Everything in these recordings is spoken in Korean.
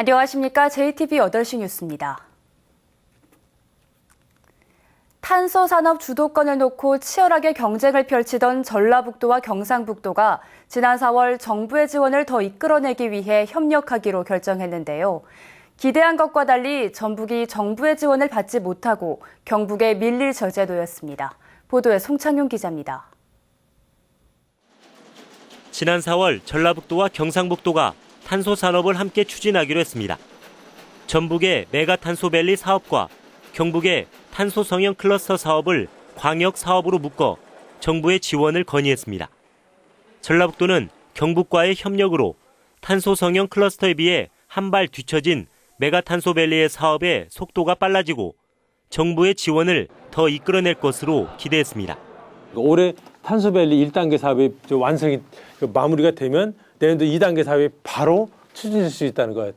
안녕하십니까. JTB 8시 뉴스입니다. 탄소 산업 주도권을 놓고 치열하게 경쟁을 펼치던 전라북도와 경상북도가 지난 4월 정부의 지원을 더 이끌어내기 위해 협력하기로 결정했는데요. 기대한 것과 달리 전북이 정부의 지원을 받지 못하고 경북에 밀릴 처지에 놓였습니다. 보도에 송창용 기자입니다. 지난 4월 전라북도와 경상북도가 탄소 산업을 함께 추진하기로 했습니다. 전북의 메가탄소밸리 사업과 경북의 탄소 성형 클러스터 사업을 광역 사업으로 묶어 정부의 지원을 건의했습니다. 전라북도는 경북과의 협력으로 탄소 성형 클러스터에 비해 한 발 뒤처진 메가탄소밸리의 사업의 속도가 빨라지고 정부의 지원을 더 이끌어낼 것으로 기대했습니다. 올해 탄소밸리 1단계 사업이 완성이 마무리가 되면 내년도 2단계 사업이 바로 추진될 수 있다는 거예요.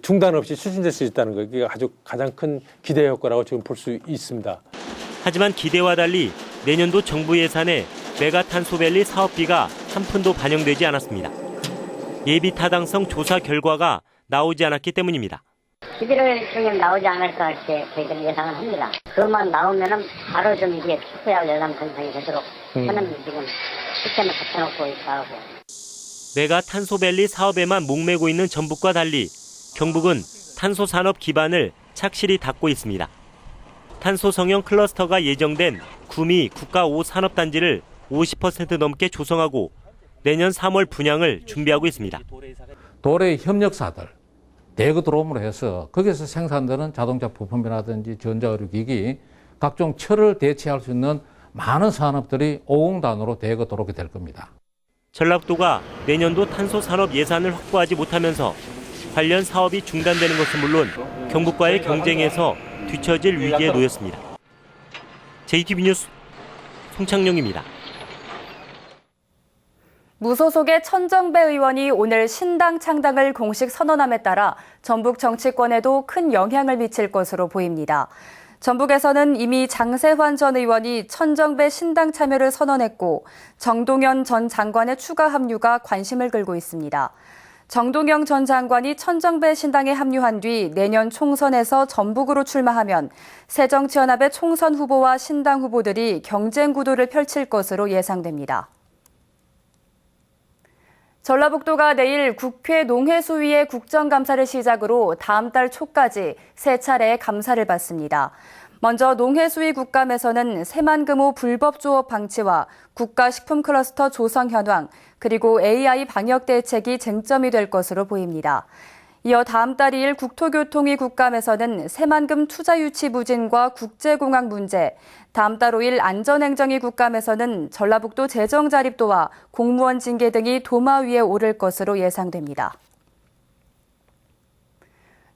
중단 없이 추진될 수 있다는 거예요. 이게 아주 가장 큰 기대 효과라고 지금 볼 수 있습니다. 하지만 기대와 달리 내년도 정부 예산에 메가탄소밸리 사업비가 한 푼도 반영되지 않았습니다. 예비 타당성 조사 결과가 나오지 않았기 때문입니다. 11월쯤에 나오지 않을까 이렇게 저희들은 예상을 합니다. 그것만 나오면은 바로 좀 이게 투표할 예산 편성이 되도록 하는 지금 시스템을 갖춰놓고 있다고. 메가탄소밸리 사업에만 목매고 있는 전북과 달리 경북은 탄소 산업 기반을 착실히 닦고 있습니다. 탄소 성형 클러스터가 예정된 구미 국가 5산업단지를 50% 넘게 조성하고 내년 3월 분양을 준비하고 있습니다. 도래 협력사들 대거 들어옴으로 해서 거기서 생산되는 자동차 부품이라든지 전자의료기기 각종 철을 대체할 수 있는 많은 산업들이 오공단으로 대거 들어오게 될 겁니다. 전라북도가 내년도 탄소 산업 예산을 확보하지 못하면서 관련 사업이 중단되는 것은 물론 경북과의 경쟁에서 뒤처질 위기에 놓였습니다. JTB 뉴스 송창용입니다. 무소속의 천정배 의원이 오늘 신당 창당을 공식 선언함에 따라 전북 정치권에도 큰 영향을 미칠 것으로 보입니다. 전북에서는 이미 장세환 전 의원이 천정배 신당 참여를 선언했고 정동연 전 장관의 추가 합류가 관심을 끌고 있습니다. 정동영 전 장관이 천정배 신당에 합류한 뒤 내년 총선에서 전북으로 출마하면 새정치연합의 총선 후보와 신당 후보들이 경쟁 구도를 펼칠 것으로 예상됩니다. 전라북도가 내일 국회 농해수위의 국정감사를 시작으로 다음 달 초까지 세 차례의 감사를 받습니다. 먼저 농해수위 국감에서는 새만금호 불법 조업 방치와 국가식품클러스터 조성 현황, 그리고 AI 방역 대책이 쟁점이 될 것으로 보입니다. 이어 다음 달 2일 국토교통위 국감에서는 새만금 투자 유치 부진과 국제공항 문제, 다음 달 5일 안전행정위 국감에서는 전라북도 재정 자립도와 공무원 징계 등이 도마 위에 오를 것으로 예상됩니다.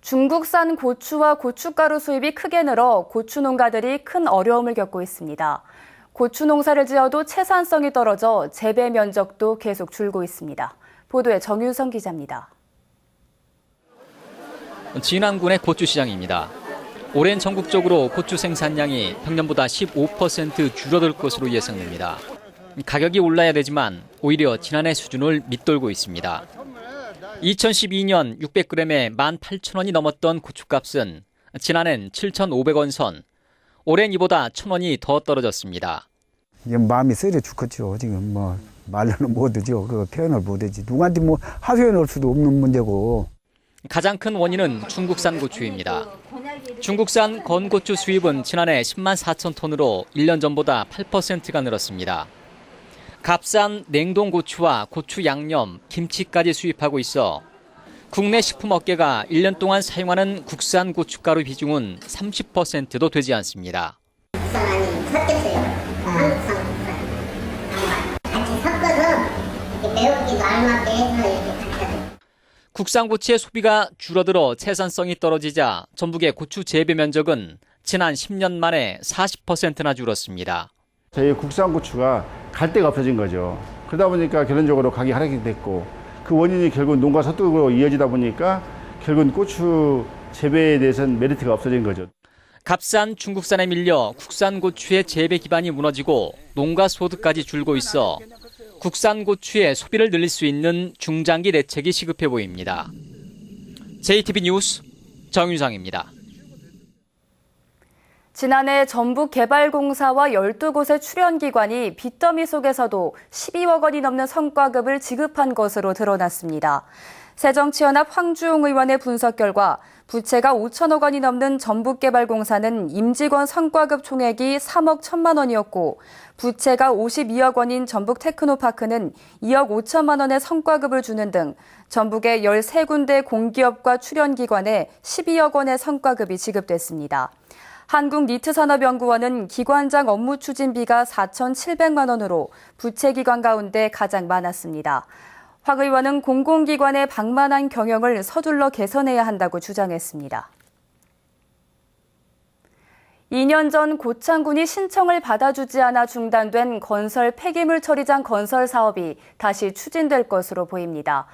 중국산 고추와 고춧가루 수입이 크게 늘어 고추 농가들이 큰 어려움을 겪고 있습니다. 고추 농사를 지어도 채산성이 떨어져 재배 면적도 계속 줄고 있습니다. 보도에 정윤성 기자입니다. 진안군의 고추시장입니다. 올해는 전국적으로 고추 생산량이 평년보다 15% 줄어들 것으로 예상됩니다. 가격이 올라야 되지만 오히려 지난해 수준을 밑돌고 있습니다. 2012년 600g에 18,000원이 넘었던 고추값은 지난해는 7,500원 선, 올해는 이보다 1,000원이 더 떨어졌습니다. 마음이 쓰려 죽겠죠. 지금 말로는 못하죠. 그 표현을 못하지. 누구한테 하소연할 수도 없는 문제고. 가장 큰 원인은 중국산 고추입니다. 중국산 건고추 수입은 지난해 10만 4천 톤으로 1년 전보다 8%가 늘었습니다. 값싼 냉동고추와 고추 양념, 김치까지 수입하고 있어 국내 식품업계가 1년 동안 사용하는 국산 고춧가루 비중은 30%도 되지 않습니다. 국산 아니면 섞였어요. 한국산 국산. 같이 섞어서 매운기도 알맞게 해서 이렇게 국산 고추의 소비가 줄어들어 생산성이 떨어지자 전북의 고추 재배 면적은 지난 10년 만에 40%나 줄었습니다. 저희 국산 고추가 갈 데가 없어진 거죠. 그러다 보니까 결론적으로 가격이 하락이 됐고 그 원인이 결국 농가 소득으로 이어지다 보니까 결국은 고추 재배에 대해서는 메리트가 없어진 거죠. 값싼 중국산에 밀려 국산 고추의 재배 기반이 무너지고 농가 소득까지 줄고 있어 국산 고추의 소비를 늘릴 수 있는 중장기 대책이 시급해 보입니다. JTB 뉴스 정유상입니다. 지난해 전북개발공사와 12곳의 출연기관이 빚더미 속에서도 12억 원이 넘는 성과급을 지급한 것으로 드러났습니다. 새정치연합 황주웅 의원의 분석 결과 부채가 5천억 원이 넘는 전북개발공사는 임직원 성과급 총액이 3억 1천만 원이었고 부채가 52억 원인 전북테크노파크는 2억 5천만 원의 성과급을 주는 등 전북의 13군데 공기업과 출연기관에 12억 원의 성과급이 지급됐습니다. 한국니트산업연구원은 기관장 업무 추진비가 4,700만 원으로 부채기관 가운데 가장 많았습니다. 황 의원은 공공기관의 방만한 경영을 서둘러 개선해야 한다고 주장했습니다. 2년 전 고창군이 신청을 받아주지 않아 중단된 건설 폐기물 처리장 건설 사업이 다시 추진될 것으로 보입니다.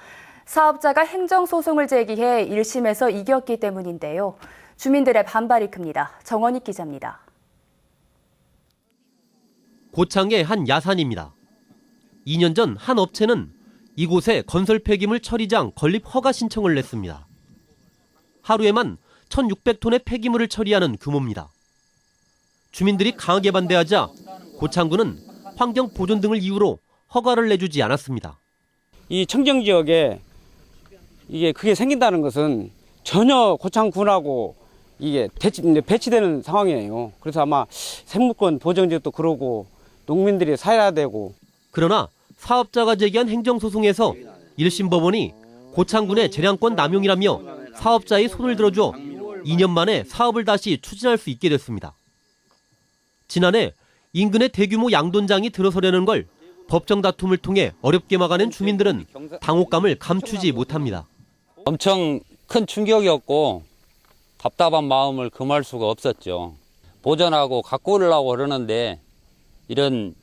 사업자가 행정소송을 제기해 1심에서 이겼기 때문인데요. 주민들의 반발이 큽니다. 정원익 기자입니다. 고창의 한 야산입니다. 2년 전 한 업체는 이곳에 건설 폐기물 처리장 건립 허가 신청을 냈습니다. 하루에만 1,600톤의 폐기물을 처리하는 규모입니다. 주민들이 강하게 반대하자 고창군은 환경 보존 등을 이유로 허가를 내주지 않았습니다. 이 청정 지역에 그게 생긴다는 것은 전혀 고창군하고 이게 배치되는 상황이에요. 그래서 아마 생물권 보전지역도 그러고 농민들이 살아야 되고. 그러나 사업자가 제기한 행정소송에서 1심 법원이 고창군의 재량권 남용이라며 사업자의 손을 들어줘 2년 만에 사업을 다시 추진할 수 있게 됐습니다. 지난해 인근의 대규모 양돈장이 들어서려는 걸 법정 다툼을 통해 어렵게 막아낸 주민들은 당혹감을 감추지 못합니다. 엄청 큰 충격이었고 답답한 마음을 금할 수가 없었죠. 보전하고 갖고 오려고 그러는데 이런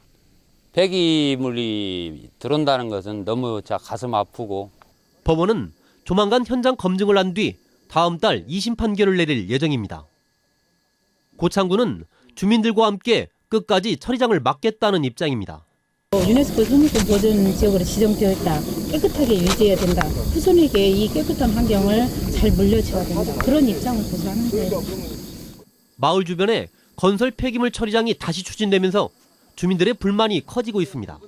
폐기물이 들어온다는 것은 너무 가슴 아프고. 법원은 조만간 현장 검증을 한 뒤 다음 달 2심 판결을 내릴 예정입니다. 고창군은 주민들과 함께 끝까지 처리장을 막겠다는 입장입니다. 유네스코 생물권 보존 지역으로 지정되어 있다. 깨끗하게 유지해야 된다. 후손에게 이 깨끗한 환경을 잘 물려줘야 된다. 그런 입장을 고수하는데. 마을 주변에 건설 폐기물 처리장이 다시 추진되면서 주민들의 불만이 커지고 있습니다.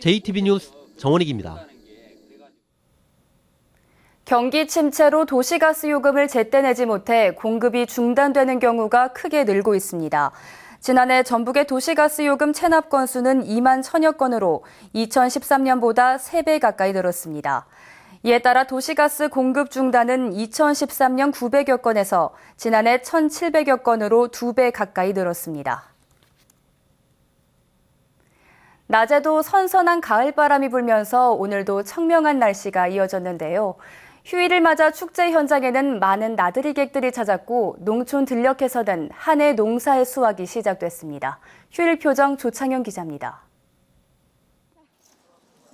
JTB 뉴스 정원익입니다. 경기 침체로 도시가스 요금을 제때 내지 못해 공급이 중단되는 경우가 크게 늘고 있습니다. 지난해 전북의 도시가스 요금 체납 건수는 2만 1천여 건으로 2013년보다 3배 가까이 늘었습니다. 이에 따라 도시가스 공급 중단은 2013년 900여 건에서 지난해 1,700여 건으로 2배 가까이 늘었습니다. 낮에도 선선한 가을바람이 불면서 오늘도 청명한 날씨가 이어졌는데요. 휴일을 맞아 축제 현장에는 많은 나들이객들이 찾았고 농촌 들녘에서는 한 해 농사의 수확이 시작됐습니다. 휴일 표정 조창현 기자입니다.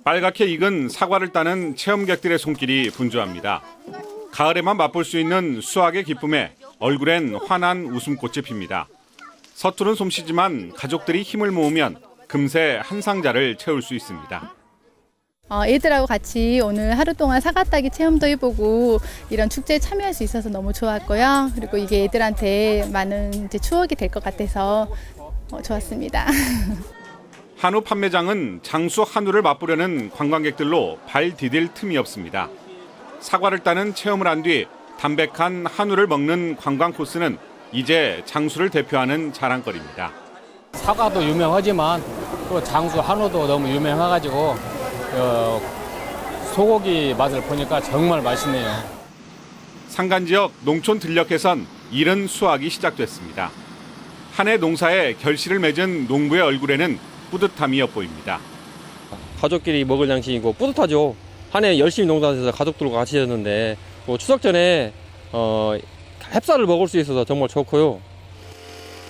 빨갛게 익은 사과를 따는 체험객들의 손길이 분주합니다. 가을에만 맛볼 수 있는 수확의 기쁨에 얼굴엔 환한 웃음꽃이 핍니다. 서투른 솜씨지만 가족들이 힘을 모으면 금세 한 상자를 채울 수 있습니다. 애들하고 같이 오늘 하루 동안 사과 따기 체험도 해보고 이런 축제에 참여할 수 있어서 너무 좋았고요. 그리고 이게 애들한테 많은 추억이 될 것 같아서 좋았습니다. 한우 판매장은 장수 한우를 맛보려는 관광객들로 발 디딜 틈이 없습니다. 사과를 따는 체험을 한 뒤 담백한 한우를 먹는 관광 코스는 이제 장수를 대표하는 자랑거리입니다. 사과도 유명하지만 또 장수 한우도 너무 유명해가지고 소고기 맛을 보니까 정말 맛있네요. 산간 지역 농촌 들녘에선 이른 수확이 시작됐습니다. 한 해 농사에 결실을 맺은 농부의 얼굴에는 뿌듯함이 엿보입니다. 가족끼리 먹을 양식이고 뿌듯하죠. 한 해 열심히 농사해서 가족들과 같이 했는데 추석 전에 햅쌀을 먹을 수 있어서 정말 좋고요.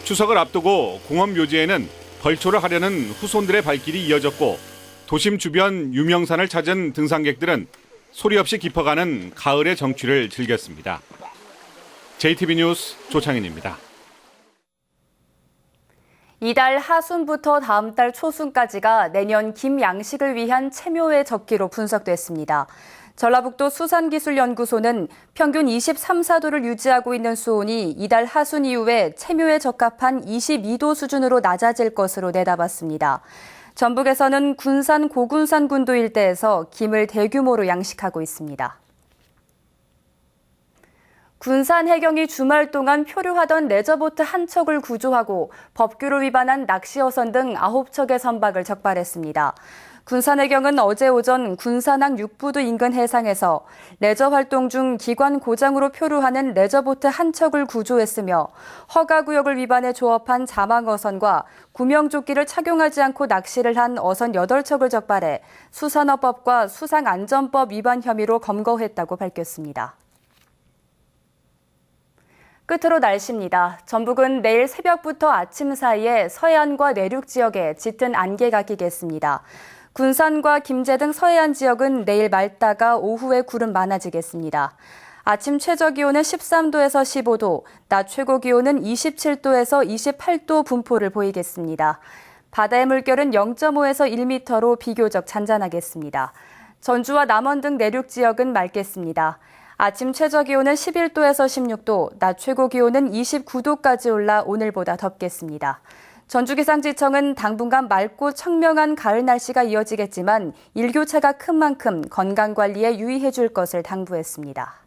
추석을 앞두고 공원 묘지에는 벌초를 하려는 후손들의 발길이 이어졌고 도심 주변 유명산을 찾은 등산객들은 소리 없이 깊어가는 가을의 정취를 즐겼습니다. JTB 뉴스 조창현입니다. 이달 하순부터 다음 달 초순까지가 내년 김 양식을 위한 채묘의 적기로 분석됐습니다. 전라북도 수산기술연구소는 평균 23~24도를 유지하고 있는 수온이 이달 하순 이후에 체묘에 적합한 22도 수준으로 낮아질 것으로 내다봤습니다. 전북에서는 군산 고군산군도 일대에서 김을 대규모로 양식하고 있습니다. 군산 해경이 주말 동안 표류하던 레저보트 한 척을 구조하고 법규를 위반한 낚시어선 등 9척의 선박을 적발했습니다. 군산해경은 어제 오전 군산항 육부두 인근 해상에서 레저 활동 중 기관 고장으로 표류하는 레저보트 한 척을 구조했으며 허가구역을 위반해 조업한 자망어선과 구명조끼를 착용하지 않고 낚시를 한 어선 8척을 적발해 수산업법과 수상안전법 위반 혐의로 검거했다고 밝혔습니다. 끝으로 날씨입니다. 전북은 내일 새벽부터 아침 사이에 서해안과 내륙 지역에 짙은 안개가 끼겠습니다. 군산과 김제 등 서해안 지역은 내일 맑다가 오후에 구름 많아지겠습니다. 아침 최저기온은 13도에서 15도, 낮 최고기온은 27도에서 28도 분포를 보이겠습니다. 바다의 물결은 0.5에서 1m로 비교적 잔잔하겠습니다. 전주와 남원 등 내륙 지역은 맑겠습니다. 아침 최저기온은 11도에서 16도, 낮 최고기온은 29도까지 올라 오늘보다 덥겠습니다. 전주기상지청은 당분간 맑고 청명한 가을 날씨가 이어지겠지만 일교차가 큰 만큼 건강관리에 유의해 줄 것을 당부했습니다.